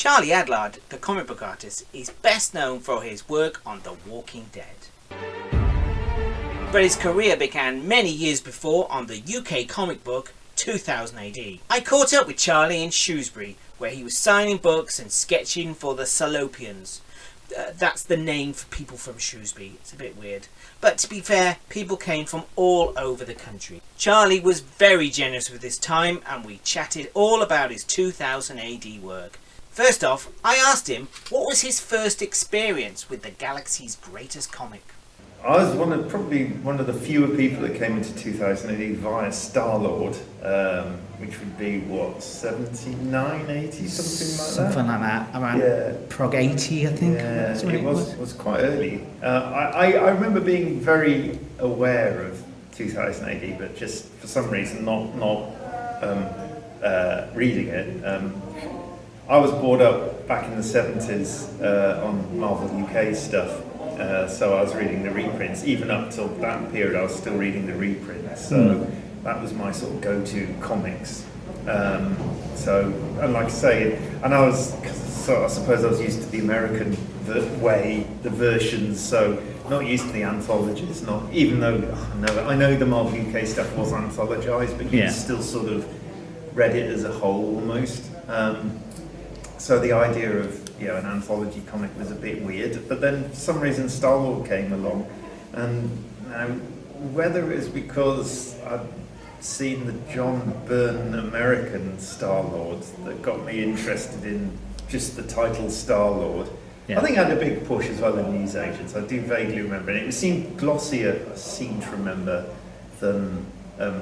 Charlie Adlard, the comic book artist, is best known for his work on The Walking Dead. But his career began many years before on the UK comic book 2000 AD. I caught up with Charlie in Shrewsbury, where he was signing books and sketching for the Salopians. That's the name for people from Shrewsbury. It's a bit weird. But to be fair, people came from all over the country. Charlie was very generous with his time and we chatted all about his 2000 AD work. First off, I asked him what was his first experience with the galaxy's greatest comic. I was probably one of the fewer people that came into 2000 AD via Star-Lord, which would be, 79, 80, something like that. Around Prog 80, I think. Yeah, it was quite early. I remember being very aware of 2000 AD, but just for some reason not reading it. I was brought up back in the 70s on Marvel UK stuff. So I was reading the reprints. Even up till that period, I was still reading the reprints. So that was my sort of go-to comics. And like I say, and I suppose I was used to the American way, the versions. So not used to the anthologies. Even though I know the Marvel UK stuff was anthologized, but you still sort of read it as a whole almost. So the idea of an anthology comic was a bit weird, but then for some reason Star-Lord came along, and whether it was because I'd seen the John Byrne American Star-Lord that got me interested in just the title Star-Lord. I think I had a big push as well in newsagents. I do vaguely remember, and it seemed glossier, I seem to remember, than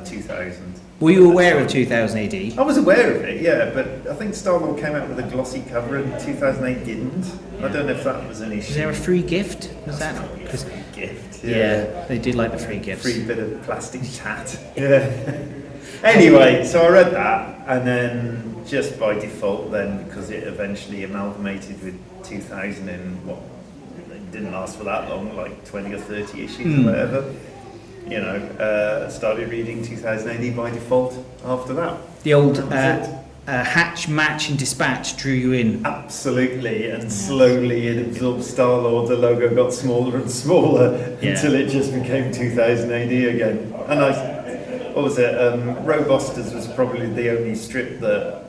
2000. Were you aware of 2000 AD? I was aware of it, yeah, but I think Star-Lord came out with a glossy cover and 2008 didn't. I don't know if that was an issue. Was there a free gift? Was that? Free gift, yeah. They did like the free gifts. Free bit of plastic tat. Yeah. Anyway, so I read that, and then just by default then, because it eventually amalgamated with 2000 in it didn't last for that long, like 20 or 30 issues or whatever. Started reading 2000 AD by default after that. The old Hatch, Match and Dispatch drew you in. Absolutely, and slowly it absorbed Star-Lord, the logo got smaller and smaller until it just became 2000 AD again. And Robusters was probably the only strip that,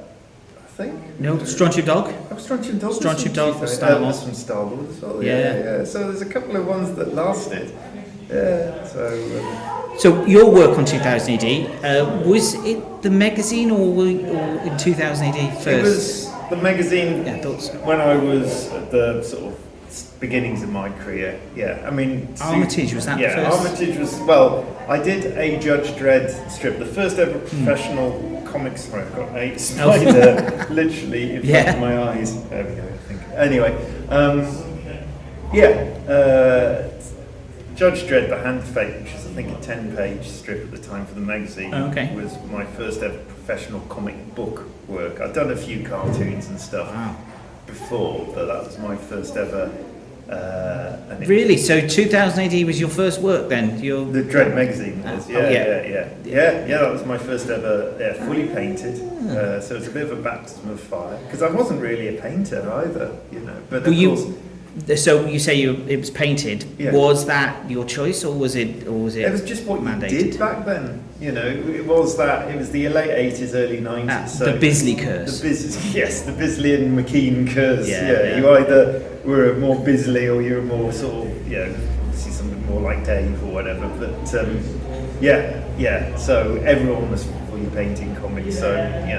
I think... No, Strontium Dog? Strontium Dog. Strontium Dog was Star-Lord. Was from Star-Lord as well, yeah. So there's a couple of ones that lasted. Yeah, so your work on 2000 AD, was it the magazine or in 2000 AD first? It was the magazine. Yeah, I thought so. When I was at the sort of beginnings of my career, Armitage, was that the first? Yeah, Armitage was, I did a Judge Dredd strip, the first ever professional comics where I've got a spider literally in front of my eyes. There we go, I think. Anyway, Judge Dredd, The Hand of Fate, which is I think a 10-page strip at the time for the magazine, was my first ever professional comic book work. I'd done a few cartoons and stuff before, but that was my first ever. Really? So 2000 AD was your first work then? The Dredd magazine was, that was my first ever, fully painted. So it's a bit of a baptism of fire, because I wasn't really a painter either, But of course. So you say it was painted. Yeah. Was that your choice, or was it? It was just what mandated? You did back then. It was the late 80s, early 90s. So the Bisley curse. The Bisley and McKean curse. You either were more Bisley or you were more sort of see something more like Dave or whatever. But So everyone was fully painting comics. So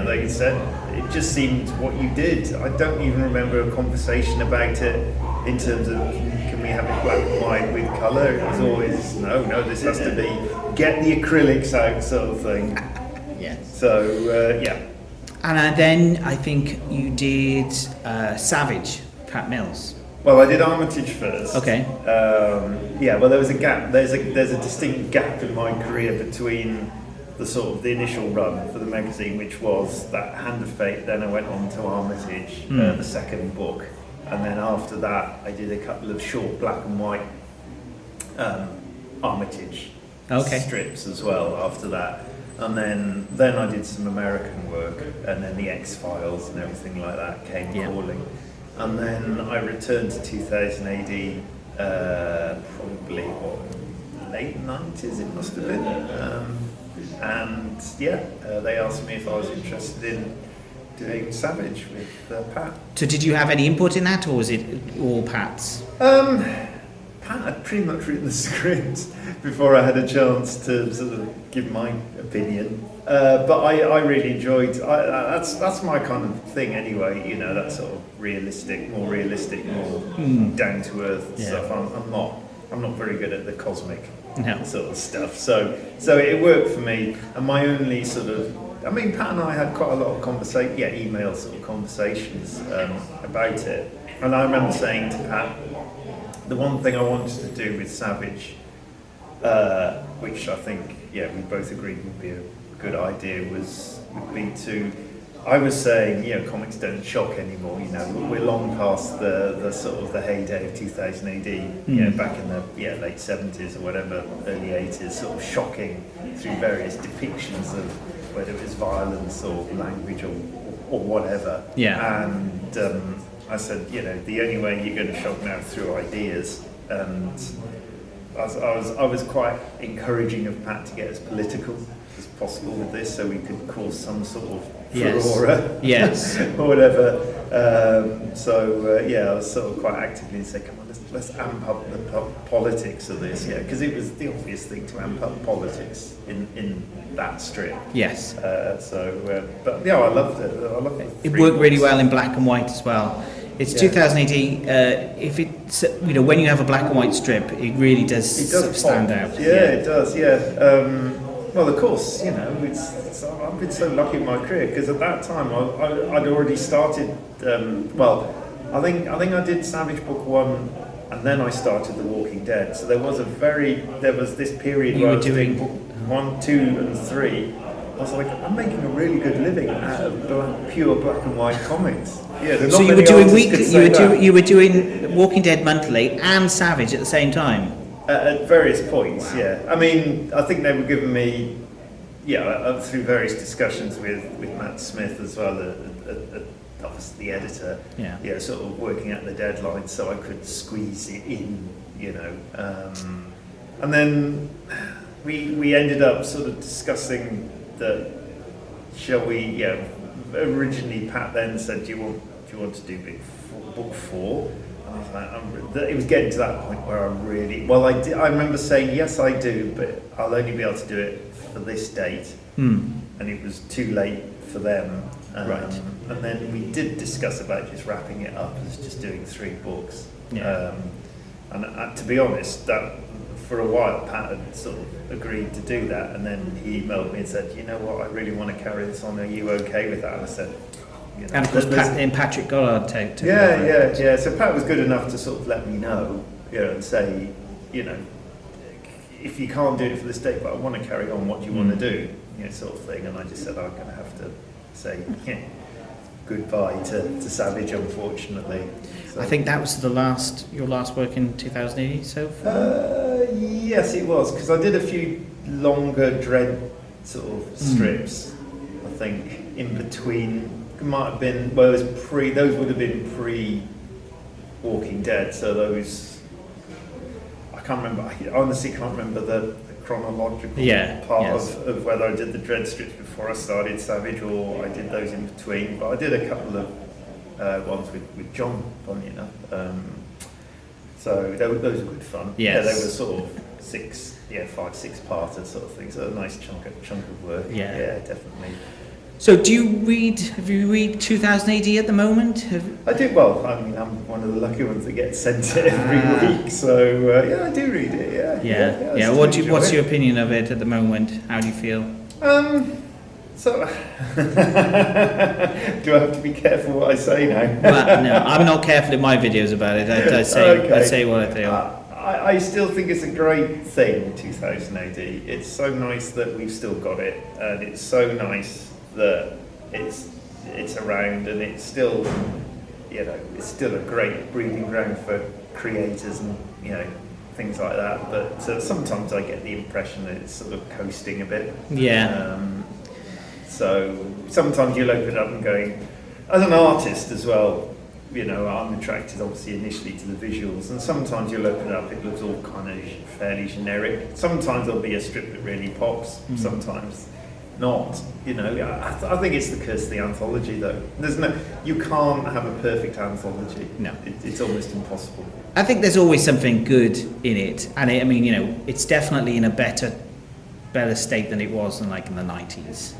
like you said, it just seemed what you did. I don't even remember a conversation about it. In terms of, can we have it black and white with colour? It was always, no, this has to be, get the acrylics out sort of thing. So, And then I think you did Savage, Pat Mills. Well, I did Armitage first. Okay. There was a gap. There's a distinct gap in my career between the sort of the initial run for the magazine, which was that Hand of Fate. Then I went on to Armitage, the second book. And then after that, I did a couple of short black and white Armitage strips as well after that. And then I did some American work, and then the X-Files and everything like that came calling. And then I returned to 2000 AD, probably late 90s it must have been. They asked me if I was interested in doing Savage with Pat. So did you have any input in that, or was it all Pat's? Pat had pretty much written the script before I had a chance to sort of give my opinion. But I really enjoyed. That's my kind of thing anyway. You know, that sort of more realistic, more down to earth stuff. I'm not very good at the cosmic sort of stuff. So it worked for me. And my only sort of, I mean, Pat and I had quite a lot of email sort of conversations about it. And I remember saying to Pat, the one thing I wanted to do with Savage, which I think, we both agreed would be a good idea, would be to, I was saying, comics don't shock anymore, we're long past the sort of the heyday of 2000 AD, back in the late 70s or whatever, early 80s, sort of shocking through various depictions of whether it was violence or language or whatever. And I said, the only way you're going to shock now is through ideas. And I was quite encouraging of Pat to get as political as possible with this, so we could cause some sort of furore, or whatever. I was sort of quite actively saying, come on, let's amp up the politics of this, because it was the obvious thing to amp up politics in that strip. Yes. But I loved it. I loved it. It worked really well in black and white as well. It's 2000 AD. If it's when you have a black and white strip, it really does stand out. It does. Well, of course, I've been so lucky in my career because at that time I'd already started. I think I did Savage Book 1, and then I started The Walking Dead. So there was this period where I was doing Book 1, 2, and 3. I was like, I'm making a really good living out of pure black and white comics. So you were doing weekly. You were doing Walking Dead monthly and Savage at the same time. At various points, I mean, I think they were giving me, through various discussions with Matt Smith as well, obviously the editor, sort of working at the deadline so I could squeeze it in, and then we ended up sort of discussing that, shall we, originally Pat then said, do you want to do book 4? And I was like, it was getting to that point where I remember saying, yes I do, but I'll only be able to do it for this date. And it was too late for them. Right. And then we did discuss about just wrapping it up as just doing 3 books. And to be honest, that for a while Pat had sort of agreed to do that, and then he emailed me and said, you know what, I really want to carry this on, are you okay with that? And I said, and of course Patrick Goddard took so Pat was good enough to sort of let me know, and say, if you can't do it for this date, but I want to carry on, what do you want to do, sort of thing. And I just said, I'm going to have to say goodbye to Savage, unfortunately. So, I think that was your last work in 2000 so far? Yes, it was, because I did a few longer Dredd sort of strips, I think, in between. It might have been, those would have been pre-Walking Dead, so those, I can't remember, I honestly can't remember the chronological part of whether I did the Dredd strips before I started Savage or I did those in between, but I did a couple of ones with John, funny enough. So those were good fun. Yes. They were sort of 5-6-parter sort of thing. So a nice chunk of work. Yeah, definitely. So have you read 2000 AD at the moment? I do. Well, I mean, I'm one of the lucky ones that gets sent it every week. So I do read it. Yeah. What's your opinion of it at the moment? How do you feel? So, do I have to be careful what I say now? Well, no, I'm not careful in my videos about it. I say what I feel. I still think it's a great thing, 2000 AD. It's so nice that we've still got it, and it's so nice that it's around, and it's still, it's still a great breeding ground for creators and things like that. But sometimes I get the impression that it's sort of coasting a bit. Yeah. So sometimes you'll open it up and going, as an artist as well, you know, I'm attracted obviously initially to the visuals, and sometimes you'll open it up, it looks all kind of fairly generic. Sometimes there'll be a strip that really pops, sometimes not. You know, I think it's the curse of the anthology, though. You can't have a perfect anthology. No, it's almost impossible. I think there's always something good in it, and I mean, you know, it's definitely in a better state than it was in like in the 90s.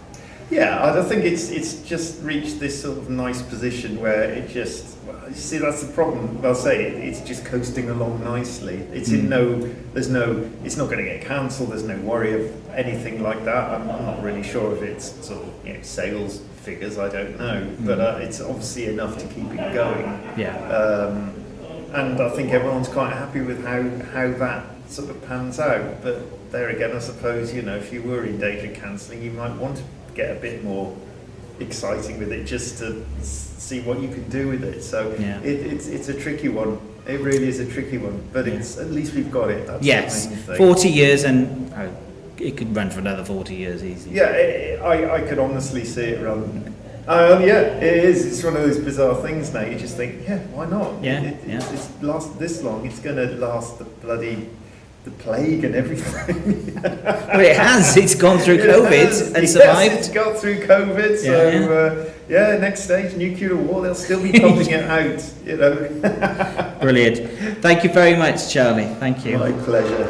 Yeah, I think it's just reached this sort of nice position where it just, you see, that's the problem. I'll say it's just coasting along nicely. It's it's not going to get cancelled. There's no worry of anything like that. I'm not really sure if it's sort of, you know, sales figures. I don't know, but it's obviously enough to keep it going. Yeah. And I think everyone's quite happy with how that sort of pans out. But there again, I suppose, you know, if you were in danger of cancelling, you might want to get a bit more exciting with it, just to see what you can do with it. So yeah. It's a tricky one. It really is a tricky one, but it's at least we've got it. That's yes, the main thing. 40 years, and it could run for another 40 years easy. Yeah, I could honestly see it run. Yeah, it is. It's one of those bizarre things now. You just think, yeah, why not? Yeah, It's lasted this long. It's going to last the plague and everything. Well, it has. It's gone through COVID and survived. Yes, it's got through COVID. So next stage, nuclear war. They'll still be pumping it out. You know. Brilliant. Thank you very much, Charlie. Thank you. My pleasure.